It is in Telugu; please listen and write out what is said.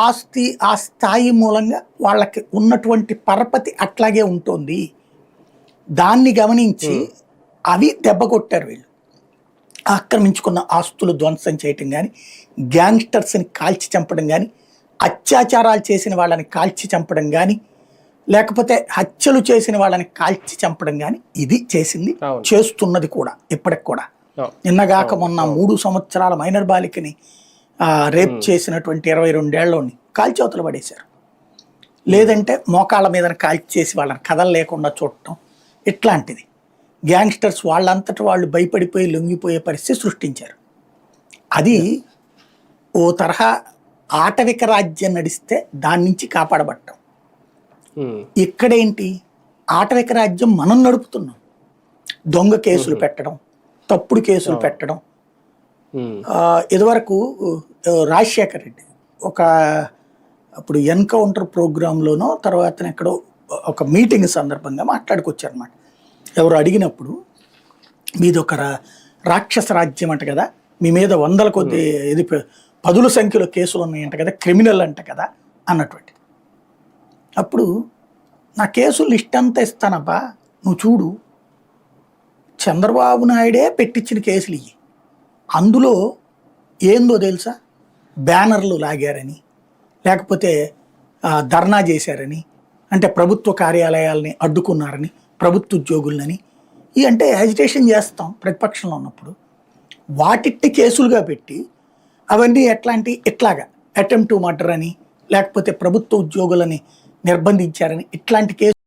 ఆస్తి ఆ స్థాయి మూలంగా వాళ్ళకి ఉన్నటువంటి పరపతి అట్లాగే ఉంటుంది. దాన్ని గమనించి అవి దెబ్బ కొట్టారు వీళ్ళు. ఆక్రమించుకున్న ఆస్తులు ధ్వంసం చేయటం కానీ, గ్యాంగ్స్టర్స్ని కాల్చి చంపడం కానీ, అత్యాచారాలు చేసిన వాళ్ళని కాల్చి చంపడం కానీ, లేకపోతే హత్యలు చేసిన వాళ్ళని కాల్చి చంపడం కానీ, ఇది చేసింది, చేస్తున్నది కూడా ఇప్పటికి కూడా. నిన్నగాక మొన్న 3 సంవత్సరాల మైనర్ బాలికని రేప్ చేసినటువంటి 22 ఏళ్లని కాల్చవతలు పడేశారు. లేదంటే మోకాళ్ళ మీద కాల్చి చేసి వాళ్ళని కథలు లేకుండా చూడటం, ఇట్లాంటిది గ్యాంగ్స్టర్స్ వాళ్ళంతటి వాళ్ళు భయపడిపోయి లొంగిపోయే పరిస్థితి సృష్టించారు. అది ఓ తరహా ఆటవిక రాజ్యం నడిస్తే దాని నుంచి కాపాడబట్టం. ఇక్కడేంటి, ఆటవిక రాజ్యం మనం నడుపుతున్నాం. దొంగ కేసులు పెట్టడం, తప్పుడు కేసులు పెట్టడం. ఇదివరకు రాజశేఖర్ రెడ్డి అప్పుడు ఎన్కౌంటర్ ప్రోగ్రాంలోనో తర్వాత ఎక్కడో ఒక మీటింగ్ సందర్భంగా మాట్లాడుకొచ్చారు అనమాట. ఎవరు అడిగినప్పుడు మీది ఒక రాక్షస రాజ్యం అంట కదా, మీ మీద 100 కొద్ది ఇది 10ల సంఖ్యలో కేసులు ఉన్నాయంట కదా, క్రిమినల్ అంట కదా అన్నటువంటి. అప్పుడు నా కేసులు లిస్ట్ అంతా ఇస్తానబ్బా, నువ్వు చూడు, చంద్రబాబు నాయుడే పెట్టించిన కేసులు ఇవి. అందులో ఏందో తెలుసా, బ్యానర్లు లాగారని, లేకపోతే ధర్నా చేశారని, అంటే ప్రభుత్వ కార్యాలయాలని అడ్డుకున్నారని, ప్రభుత్వ ఉద్యోగులని, ఇవి అంటే యాజిటేషన్ చేస్తాం ప్రతిపక్షంలో ఉన్నప్పుడు. వాటిట్టి కేసులుగా పెట్టి అవన్నీ ఇట్లాగా అటెంప్ట్ టు మర్డర్ అని, లేకపోతే ప్రభుత్వ ఉద్యోగులని నిర్బంధించారని, ఇట్లాంటి కేసు